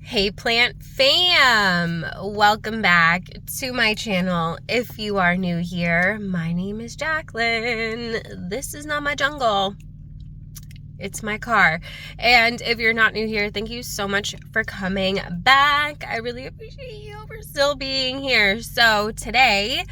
Hey plant fam, welcome back to my channel. If you are new here, my name is Jaclynn. This is not my jungle, it's my car. And if you're not new here, thank you so much for coming back. I really appreciate you for still being here. So today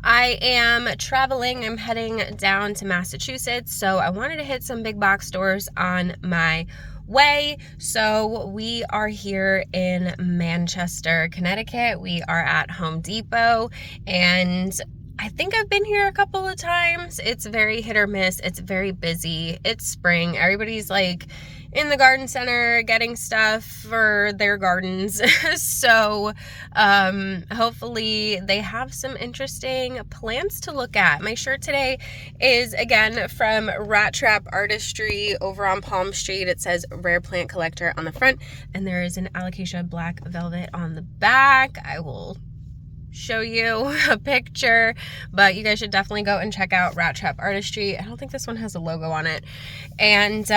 I am traveling. I'm heading down to Massachusetts, so I wanted to hit some big box stores on my way. So we are here in Manchester, Connecticut. We are at Home Depot, and I think I've been here a couple of times. It's very hit or miss. It's very busy. It's spring. Everybody's like in the garden center getting stuff for their gardens. So hopefully they have some interesting plants to look at. My shirt today is again from Rat Trap Artistry over on Palm Street. It says Rare Plant Collector on the front, and there is an alocasia black velvet on the back. I will show you a picture, but you guys should definitely go and check out Rat Trap Artistry. I don't think this one has a logo on it. And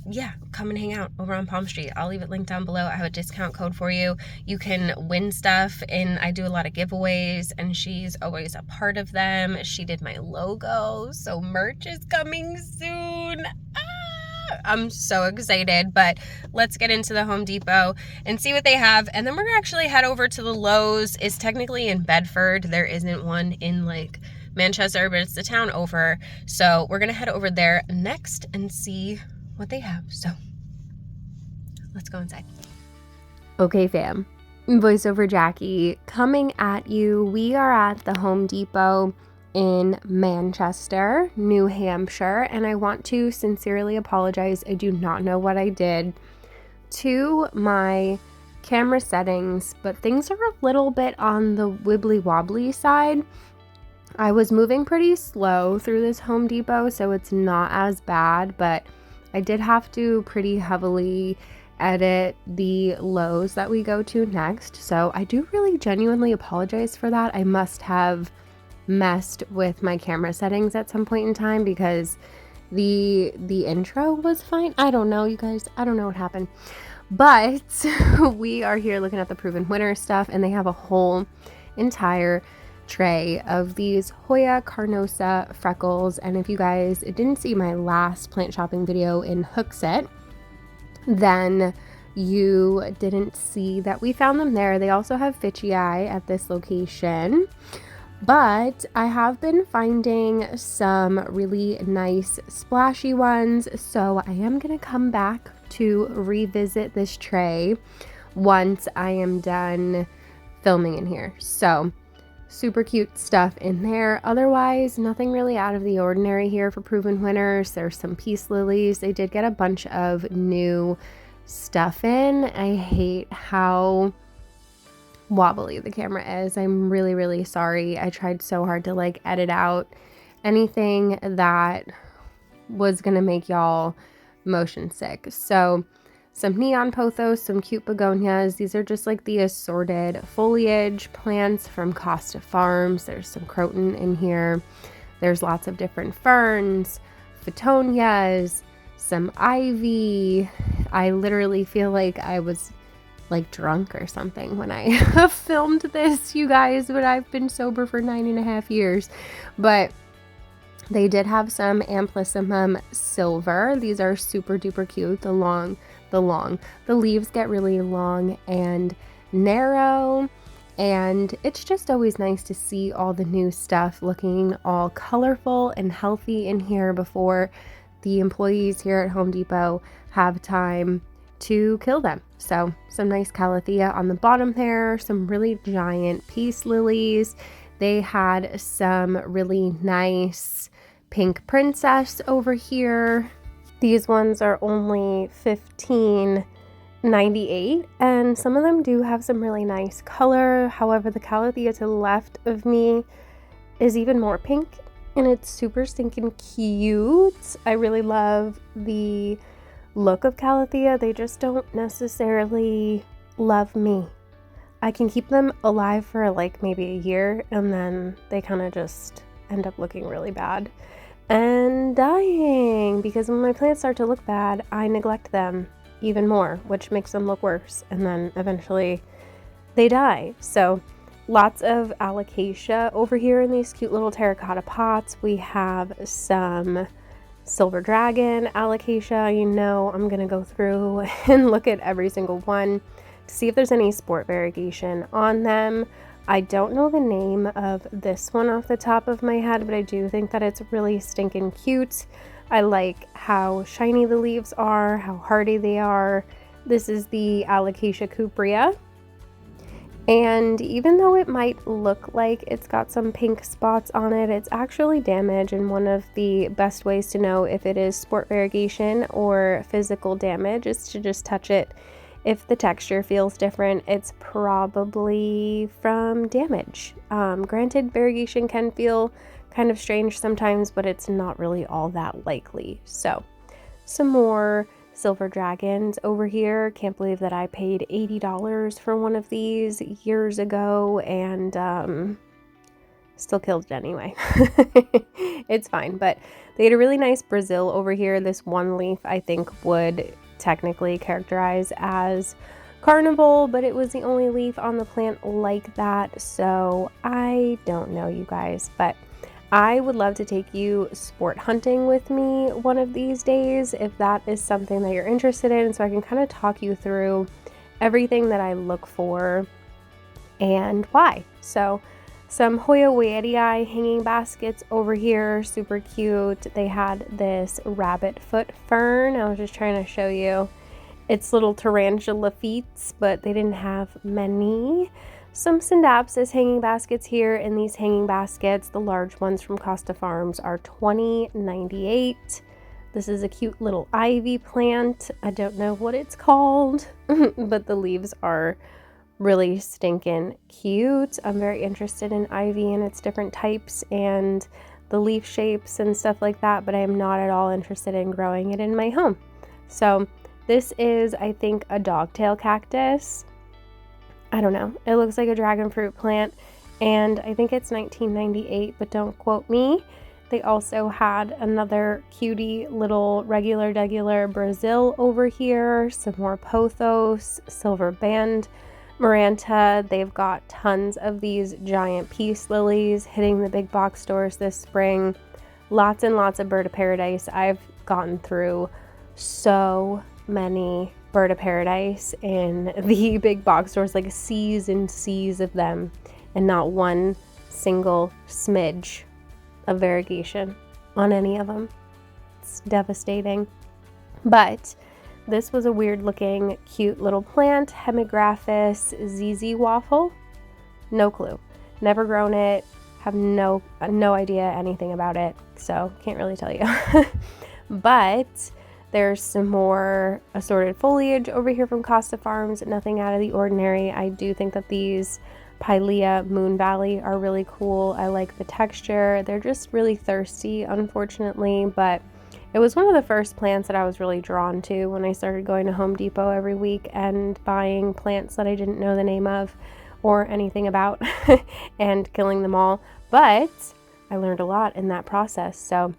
yeah, come and hang out over on Palm Street. I'll leave it linked down below. I have a discount code for you. You can win stuff, and I do a lot of giveaways, and she's always a part of them. She did my logo, so merch is coming soon. I'm so excited, but let's get into the Home Depot and see what they have, and then we're gonna actually head over to the Lowe's. It's technically in Bedford. There isn't one in like Manchester, but it's the town over, so we're gonna head over there next and see what they have. So let's go inside. Okay fam, voiceover Jackie coming at you. We are at the Home Depot in Manchester, New Hampshire, and I want to sincerely apologize. I do not know what I did to my camera settings, but things are a little bit on the wibbly wobbly side. I was moving pretty slow through this Home Depot, so it's not as bad, but I did have to pretty heavily edit the Lowe's that we go to next, so I do really genuinely apologize for that. I must have messed with my camera settings at some point in time because the intro was fine. I don't know, you guys. I don't know what happened. But we are here looking at the Proven Winner stuff, and they have a whole entire tray of these HOYA carnosa freckles. And if you guys didn't see my last plant shopping video in Hooksett, then you didn't see that we found them there. They also have Fitchii at this location, but I have been finding some really nice splashy ones, so I am gonna come back to revisit this tray once I am done filming in here. So super cute stuff in there. Otherwise, nothing really out of the ordinary here for Proven Winners. There's some peace lilies. They did get a bunch of new stuff in. I hate how wobbly the camera is. I'm really sorry. I tried so hard to like edit out anything that was gonna make y'all motion sick. So some neon pothos, some cute begonias. These are just like the assorted foliage plants from Costa Farms. There's some croton in here. There's lots of different ferns, phoetonias, some ivy. I literally feel like I was like drunk or something when I filmed this, you guys, but I've been sober for 9.5 years. But they did have some Amplissimum silver. These are super duper cute. The leaves get really long and narrow, and it's just always nice to see all the new stuff looking all colorful and healthy in here before the employees here at Home Depot have time to kill them. So some nice calathea on the bottom there, some really giant peace lilies. They had some really nice pink princess over here. These ones are only $15.98, and some of them do have some really nice color. However, the calathea to the left of me is even more pink, and it's super stinking cute. I really love the look of calathea. They just don't necessarily love me. I can keep them alive for like maybe a year, and then they kind of just end up looking really bad and dying, because when my plants start to look bad, I neglect them even more, which makes them look worse. And then eventually they die. So lots of alocasia over here in these cute little terracotta pots. We have some silver dragon alocasia. You know, I'm gonna go through and look at every single one to see if there's any sport variegation on them. I don't know the name of this one off the top of my head, but I do think that it's really stinking cute. I like how shiny the leaves are, how hardy they are. This is the Alocasia cuprea. And even though it might look like it's got some pink spots on it, it's actually damage. And one of the best ways to know if it is sport variegation or physical damage is to just touch it. If the texture feels different, it's probably from damage. Granted, variegation can feel kind of strange sometimes, but it's not really all that likely. So some more silver dragons over here. Can't believe that I paid $80 for one of these years ago and still killed it anyway. It's fine, but they had a really nice Brazil over here. This one leaf I think would technically characterize as carnival, but it was the only leaf on the plant like that, so I don't know, you guys, but I would love to take you sport hunting with me one of these days if that is something that you're interested in, so I can kind of talk you through everything that I look for and why. So some HOYA Weidii hanging baskets over here, super cute. They had this rabbit foot fern. I was just trying to show you its little tarantula feet, but they didn't have many. Some Scindapsus hanging baskets here. In these hanging baskets, the large ones from Costa Farms are $20.98. This is a cute little ivy plant. I don't know what it's called, but the leaves are really stinking cute. I'm very interested in ivy and its different types and the leaf shapes and stuff like that, but I am not at all interested in growing it in my home. So this is, I think, a dogtail cactus. I don't know. It looks like a dragon fruit plant, and I think it's $19.98, but don't quote me. They also had another cutie little regular Brazil over here, some more pothos, silver band Maranta. They've got tons of these giant peace lilies hitting the big box stores this spring. Lots and lots of bird of paradise. I've gotten through so many bird of paradise in the big box stores, like seas and seas of them, and not one single smidge of variegation on any of them. It's devastating. But this was a weird looking cute little plant, Hemigraphis ZZ waffle. No clue. Never grown it. Have no idea anything about it, so can't really tell you. But there's some more assorted foliage over here from Costa Farms. Nothing out of the ordinary. I do think that these Pilea Moon Valley are really cool. I like the texture. They're just really thirsty, unfortunately, but it was one of the first plants that I was really drawn to when I started going to Home Depot every week and buying plants that I didn't know the name of or anything about and killing them all. But I learned a lot in that process. So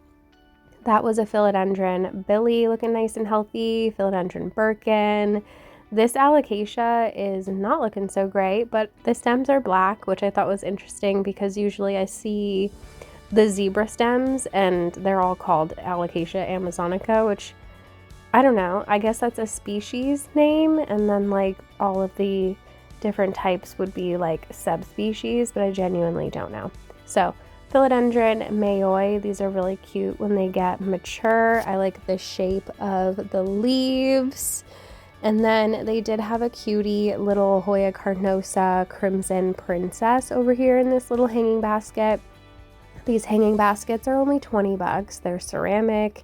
that was a Philodendron Billy, looking nice and healthy. Philodendron Birkin. This alocasia is not looking so great, but the stems are black, which I thought was interesting because usually I see the zebra stems and they're all called Alocasia amazonica, which I don't know. I guess that's a species name, and then like all of the different types would be like subspecies, but I genuinely don't know. So Philodendron Mayoi, these are really cute when they get mature. I like the shape of the leaves. And then they did have a cutie little Hoya carnosa Crimson Princess over here in this little hanging basket. These hanging baskets are only 20 bucks. They're ceramic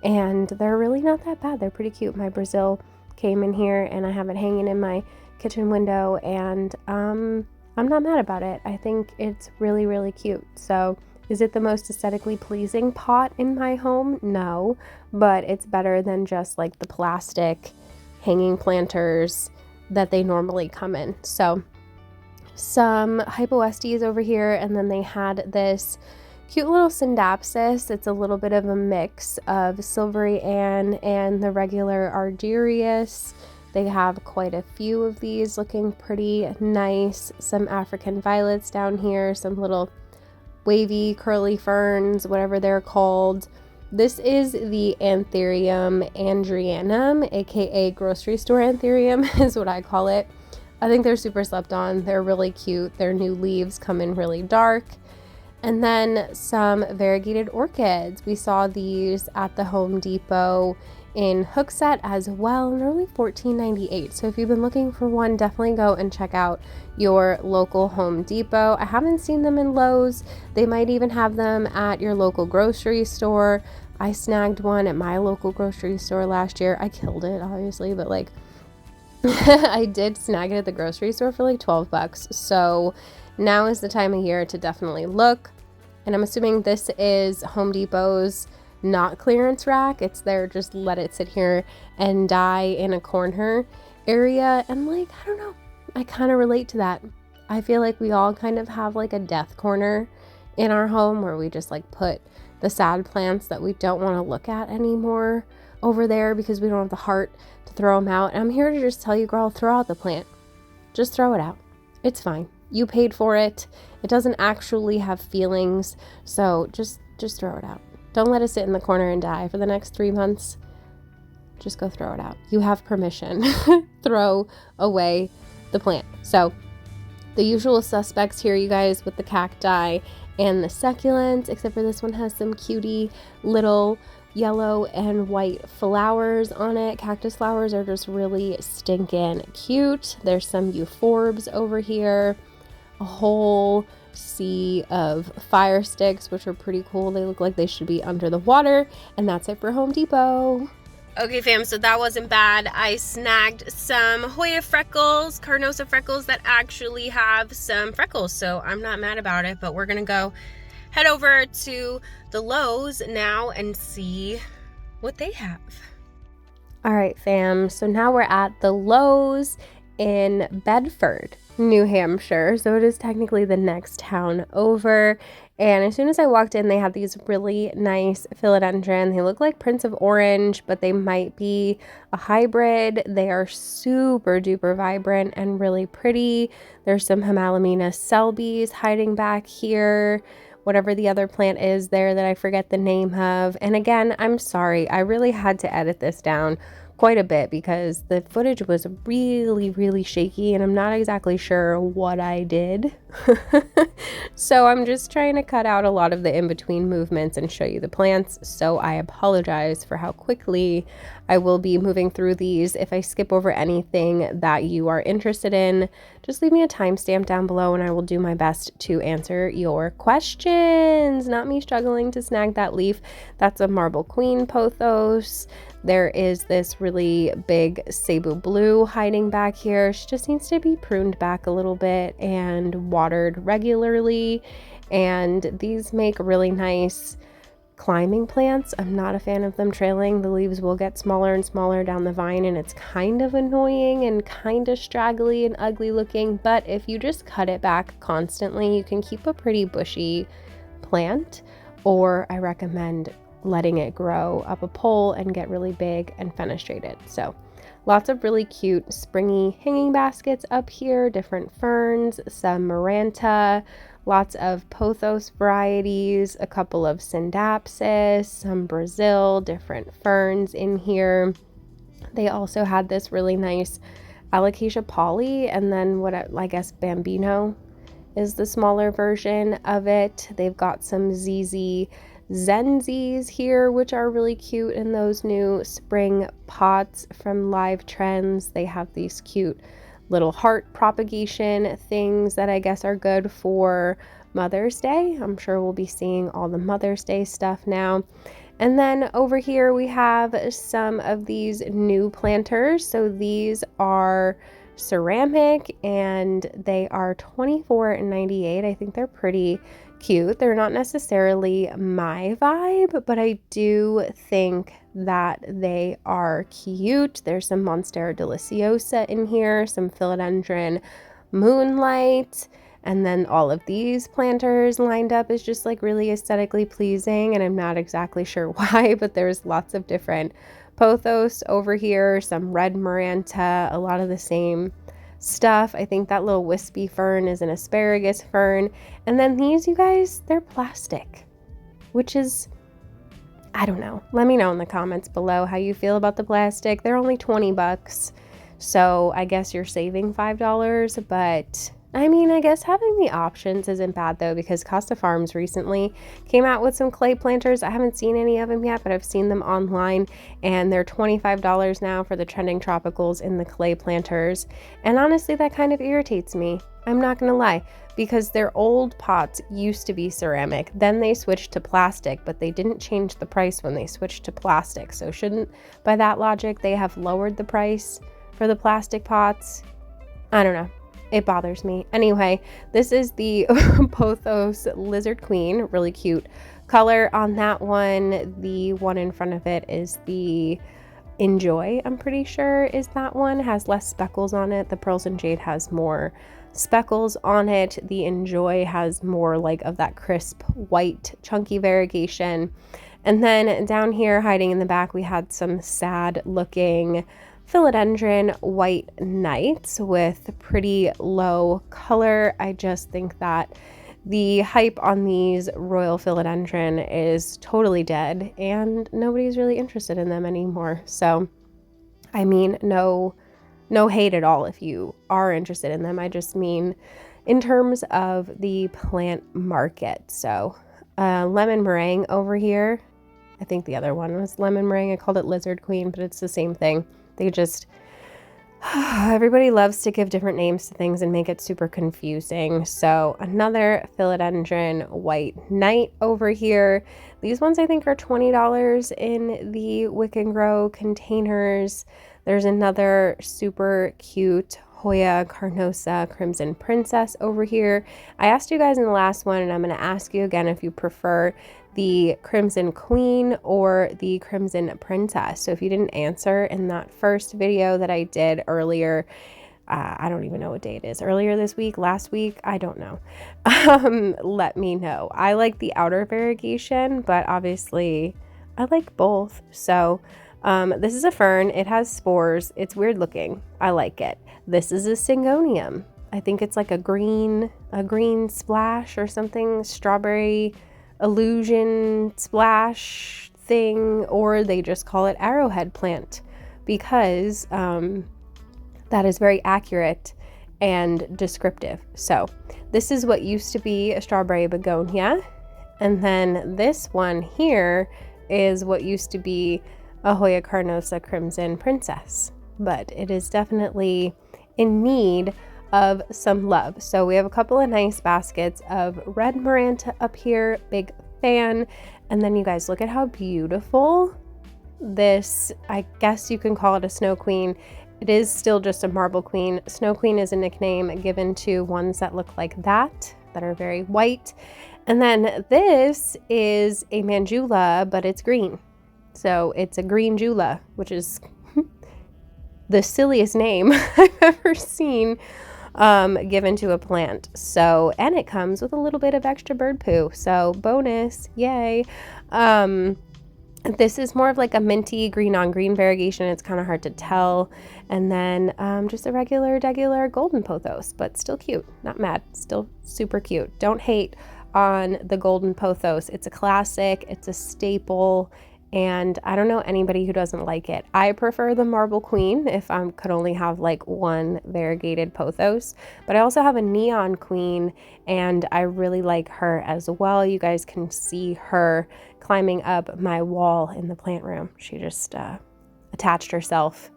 and they're really not that bad. They're pretty cute. My Brazil came in here and I have it hanging in my kitchen window, and I'm not mad about it. I think it's really, really cute. So is it the most aesthetically pleasing pot in my home? No, but it's better than just like the plastic hanging planters that they normally come in. So some hypoestes over here, and then they had this cute little Syndapsis. It's a little bit of a mix of Silvery Ann and the regular Argyrius. They have quite a few of these looking pretty nice. Some African violets down here, some little wavy curly ferns, whatever they're called. This is the Anthurium andrianum, aka grocery store Anthurium is what I call it. I think they're super slept on. They're really cute. Their new leaves come in really dark. And then some variegated orchids. We saw these at the Home Depot in hook set as well, and they're only $14.98. So if you've been looking for one, definitely go and check out your local Home Depot. I haven't seen them in Lowe's. They might even have them at your local grocery store. I snagged one at my local grocery store last year. I killed it, obviously, but like I did snag it at the grocery store for like 12 bucks. So now is the time of year to definitely look. And I'm assuming this is Home Depot's not clearance rack. It's there, just let it sit here and die in a corner area. And like, I don't know, I kind of relate to that. I feel like we all kind of have like a death corner in our home where we just like put the sad plants that we don't want to look at anymore over there because we don't have the heart to throw them out. And I'm here to just tell you, girl, throw out the plant. Just throw it out. It's fine. You paid for it. It doesn't actually have feelings. So just throw it out. Don't let it sit in the corner and die for the next 3 months. Just go throw it out. You have permission. Throw away the plant. So the usual suspects here, you guys, with the cacti and the succulents, except for this one has some cutie little yellow and white flowers on it. Cactus flowers are just really stinking cute. There's some euphorbs over here. A whole sea of fire sticks, which are pretty cool. They look like they should be under the water. And that's it for Home Depot. Okay, fam, so that wasn't bad. I snagged some HOYA freckles, Carnosa freckles that actually have some freckles, so I'm not mad about it, but we're gonna go head over to the Lowe's now and see what they have. All right, fam, so now we're at the Lowe's in Bedford, New Hampshire. So it is technically the next town over. And as soon as I walked in, they had these really nice philodendron. They look like Prince of Orange, but they might be a hybrid. They are super duper vibrant and really pretty. There's some Hymalomena selbies hiding back here. Whatever the other plant is there that I forget the name of. And again, I'm sorry, I really had to edit this down quite a bit because the footage was really shaky and I'm not exactly sure what I did. So I'm just trying to cut out a lot of the in-between movements and show you the plants. So I apologize for how quickly I will be moving through these. If I skip over anything that you are interested in, just leave me a timestamp down below and I will do my best to answer your questions. Not me struggling to snag that leaf. That's a Marble Queen pothos. There is this really big Cebu Blue hiding back here. She just needs to be pruned back a little bit and watered regularly. And these make really nice climbing plants. I'm not a fan of them trailing. The leaves will get smaller and smaller down the vine and it's kind of annoying and kind of straggly and ugly looking. But if you just cut it back constantly, you can keep a pretty bushy plant. Or I recommend letting it grow up a pole and get really big and fenestrated. So lots of really cute springy hanging baskets up here, different ferns, some Maranta, lots of pothos varieties, a couple of Syndapsis, some Brazil, different ferns in here. They also had this really nice Alocasia poly, and then what I guess Bambino is the smaller version of it. They've got some ZZ Zenzies here, which are really cute in those new spring pots from Live Trends. They have these cute little heart propagation things that I guess are good for Mother's Day. I'm sure we'll be seeing all the Mother's Day stuff now. And then over here we have some of these new planters. So these are ceramic and they are $24.98. I think they're pretty cute. They're not necessarily my vibe, but I do think that they are cute. There's some Monstera deliciosa in here, some philodendron moonlight, And then all of these planters lined up is just like really aesthetically pleasing, and I'm not exactly sure why, but there's lots of different pothos over here, some red maranta, a lot of the same stuff. I think that little wispy fern is an asparagus fern. And then these, you guys, they're plastic, which is, I don't know. Let me know in the comments below how you feel about the plastic. They're only 20 bucks. So I guess you're saving $5, but I mean, I guess having the options isn't bad though, because Costa Farms recently came out with some clay planters. I haven't seen any of them yet, but I've seen them online, and they're $25 now for the trending tropicals in the clay planters. And honestly, that kind of irritates me. I'm not gonna lie, because their old pots used to be ceramic. Then they switched to plastic, but they didn't change the price when they switched to plastic. So shouldn't, by that logic, they have lowered the price for the plastic pots? I don't know. It bothers me. Anyway, this is the Pothos Lizard Queen. Really cute color on that one. The one in front of it is the Enjoy, I'm pretty sure is that one. Has less speckles on it. The Pearls and Jade has more speckles on it. The Enjoy has more like of that crisp white chunky variegation. And then down here hiding in the back, we had some sad looking philodendron white knights with pretty low color. I just think that the hype on these royal philodendron is totally dead, and nobody's really interested in them anymore. So, I mean, no hate at all if you are interested in them. I just mean in terms of the plant market. So, lemon meringue over here. I think the other one was lemon meringue. I called it Lizard Queen, but it's the same thing. They just, everybody loves to give different names to things and make it super confusing. So another philodendron white knight over here. These ones I think are $20 in the Wick and Grow containers. There's another super cute HOYA Carnosa Crimson Princess over here. I asked you guys in the last one, and I'm going to ask you again if you prefer the Crimson Queen or the Crimson Princess. So if you didn't answer in that first video that I did earlier, I don't even know what day it is, earlier this week, last week, I don't know. Let me know. I like the outer variegation, but obviously I like both. So this is a fern. It has spores. It's weird looking. I like it. This is a Syngonium. I think it's like a green splash or something, strawberry illusion splash thing, or they just call it arrowhead plant because that is very accurate and descriptive. So this is what used to be a strawberry begonia, and then this one here is what used to be a HOYA Carnosa Crimson Princess, but it is definitely in need of some love. So we have a couple of nice baskets of red maranta up here, big fan. And then you guys look at how beautiful this, I guess you can call it a snow queen. It is still just a marble queen. Snow queen is a nickname given to ones that look like that are very white. And then this is a Manjula, but it's green. So it's a green Jula, which is the silliest name I've ever seen given to a plant. So, and it comes with a little bit of extra bird poo. So bonus, yay. This is more of like a minty green on green variegation. It's kind of hard to tell. And then just a regular golden pothos, but still cute. Not mad, still super cute. Don't hate on the golden pothos. It's a classic, it's a staple, and I don't know anybody who doesn't like it. I prefer the marble queen if I could only have like one variegated pothos, but I also have a neon queen and I really like her as well. You guys can see her climbing up my wall in the plant room. She just attached herself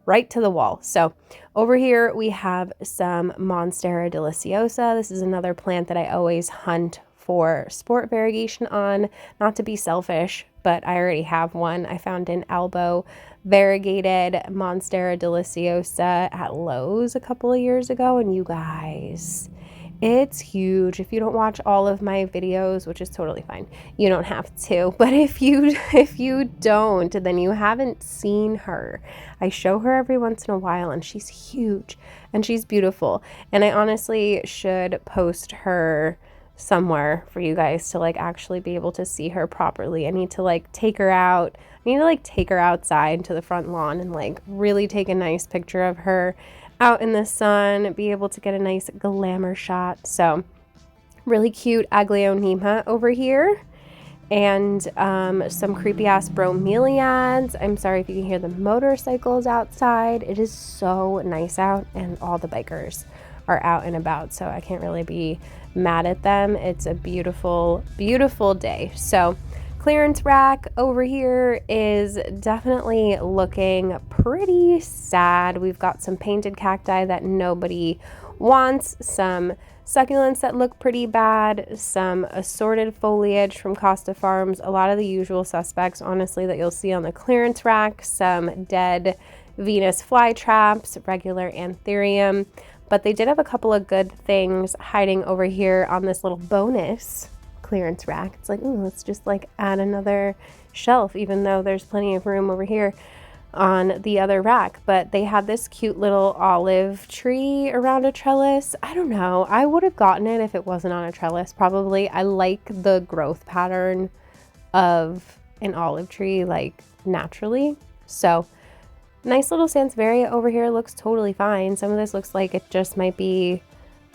right to the wall. So over here we have some Monstera deliciosa. This is another plant that I always hunt for sport variegation on, not to be selfish, but I already have one. I found an elbow variegated Monstera deliciosa at Lowe's a couple of years ago, and you guys, It's huge. If you don't watch all of my videos, which is totally fine, you don't have to, but if you don't, then you haven't seen her. I show her every once in a while, and she's huge and she's beautiful, and I honestly should post her somewhere for you guys to like actually be able to see her properly. I need to like take her out. I need to like take her outside to the front lawn and like really take a nice picture of her out in the sun, be able to get a nice glamour shot. So really cute Aglaonema over here, and some creepy ass bromeliads. I'm sorry if you can hear the motorcycles outside. It is so nice out, and all the bikers are out and about, so I can't really be mad at them. It's a beautiful, beautiful day. So clearance rack over here is definitely looking pretty sad. We've got some painted cacti that nobody wants, some succulents that look pretty bad, some assorted foliage from Costa Farms, a lot of the usual suspects, honestly, that you'll see on the clearance rack, some dead Venus flytraps, regular anthurium, but they did have a couple of good things hiding over here on this little bonus clearance rack. It's like, ooh, let's just like add another shelf, even though there's plenty of room over here on the other rack. But they had this cute little olive tree around a trellis. I don't know, I would have gotten it if it wasn't on a trellis, probably. I like the growth pattern of an olive tree like naturally. So nice little Sansevieria over here, looks totally fine. Some of this looks like it just might be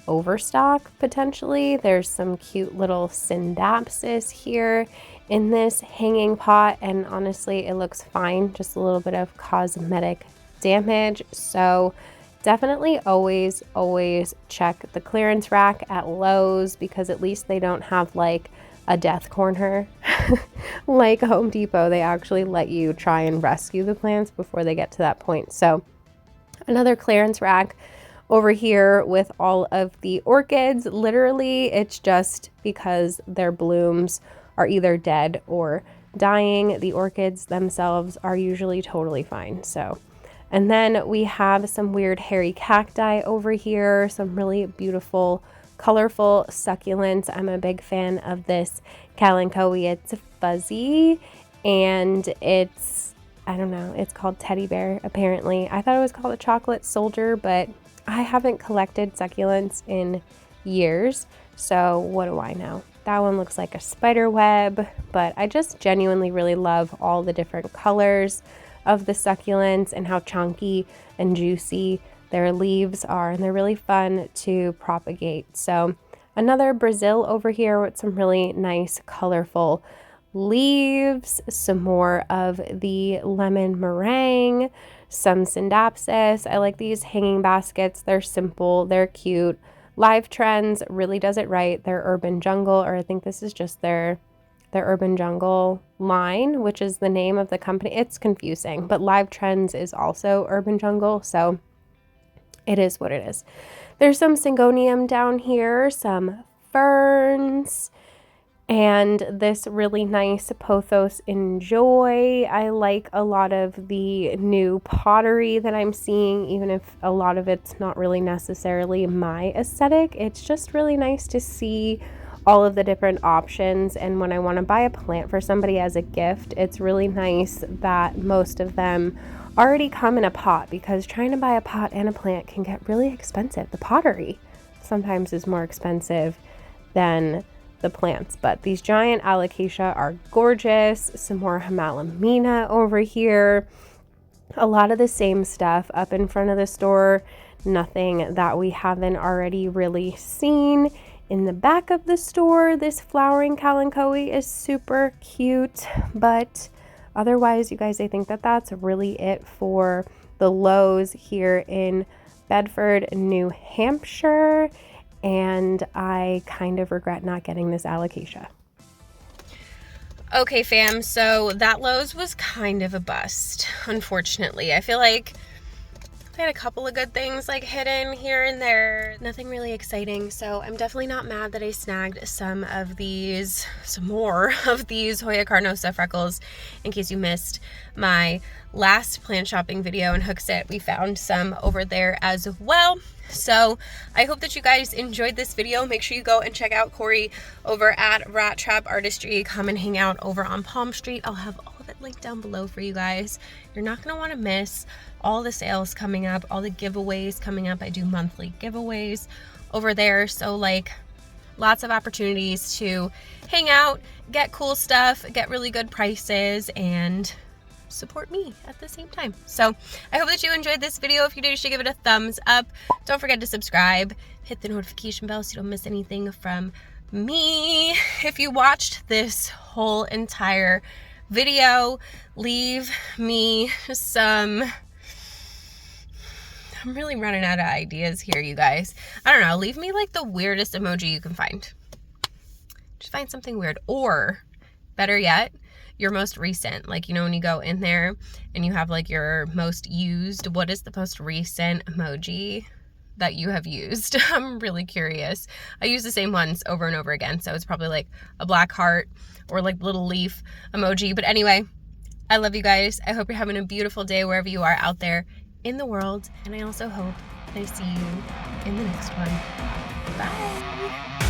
overstock potentially. There's some cute little Syndapsis here in this hanging pot, and honestly it looks fine, just a little bit of cosmetic damage. So definitely always check the clearance rack at Lowe's, because at least they don't have like a death corner like Home Depot. They actually let you try and rescue the plants before they get to that point. So another clearance rack over here with all of the orchids. Literally, it's just because their blooms are either dead or dying. The orchids themselves are usually totally fine. So, and then we have some weird hairy cacti over here, some really beautiful, colorful succulents. I'm a big fan of this Kalanchoe. It's fuzzy, and it's, I don't know, it's called Teddy Bear, apparently. I thought it was called a chocolate soldier, but I haven't collected succulents in years, so what do I know? That one looks like a spider web, but I just genuinely really love all the different colors of the succulents and how chunky and juicy their leaves are, and they're really fun to propagate. So another Brazil over here with some really nice colorful leaves, some more of the lemon meringue, some Syndapsis. I like these hanging baskets. They're simple, they're cute. Live Trends really does it right. Their Urban Jungle, or I think this is just their Urban Jungle line, which is the name of the company. It's confusing, but Live Trends is also Urban Jungle, so it is what it is. There's some Syngonium down here, some ferns, and this really nice Pothos Enjoy. I like a lot of the new pottery that I'm seeing, even if a lot of it's not really necessarily my aesthetic. It's just really nice to see all of the different options, and when I want to buy a plant for somebody as a gift, it's really nice that most of them already come in a pot, because trying to buy a pot and a plant can get really expensive. The pottery sometimes is more expensive than the plants, but these giant alocasia are gorgeous. Some more Himalamina over here. A lot of the same stuff up in front of the store, nothing that we haven't already really seen. In the back of the store, this flowering Kalanchoe is super cute, but otherwise, you guys, I think that that's really it for the Lowe's here in Bedford, New Hampshire, and I kind of regret not getting this alocasia. Okay, fam, so that Lowe's was kind of a bust, unfortunately. I feel like I had a couple of good things like hidden here and there. Nothing really exciting. So I'm definitely not mad that I snagged some more of these Hoya carnosa freckles. In case you missed my last plant shopping video and hook sit, we found some over there as well. So I hope that you guys enjoyed this video. Make sure you go and check out Corey over at Rat Trap Artistry. Come and hang out over on Palm Street. I'll have all of it linked down below for you guys. You're not going to want to miss all the sales coming up, all the giveaways coming up. I do monthly giveaways over there. So like lots of opportunities to hang out, get cool stuff, get really good prices, and support me at the same time. So I hope that you enjoyed this video. If you did, you should give it a thumbs up. Don't forget to subscribe, hit the notification bell so you don't miss anything from me. If you watched this whole entire video, leave me some, I'm really running out of ideas here, you guys. I don't know, leave me like the weirdest emoji you can find. Just find something weird, or better yet, your most recent, like, you know, when you go in there and you have like your most used, what is the most recent emoji that you have used? I'm really curious. I use the same ones over and over again, so it's probably like a black heart or like little leaf emoji. But anyway, I love you guys. I hope you're having a beautiful day wherever you are out there in the world, and I also hope that I see you in the next one. Bye.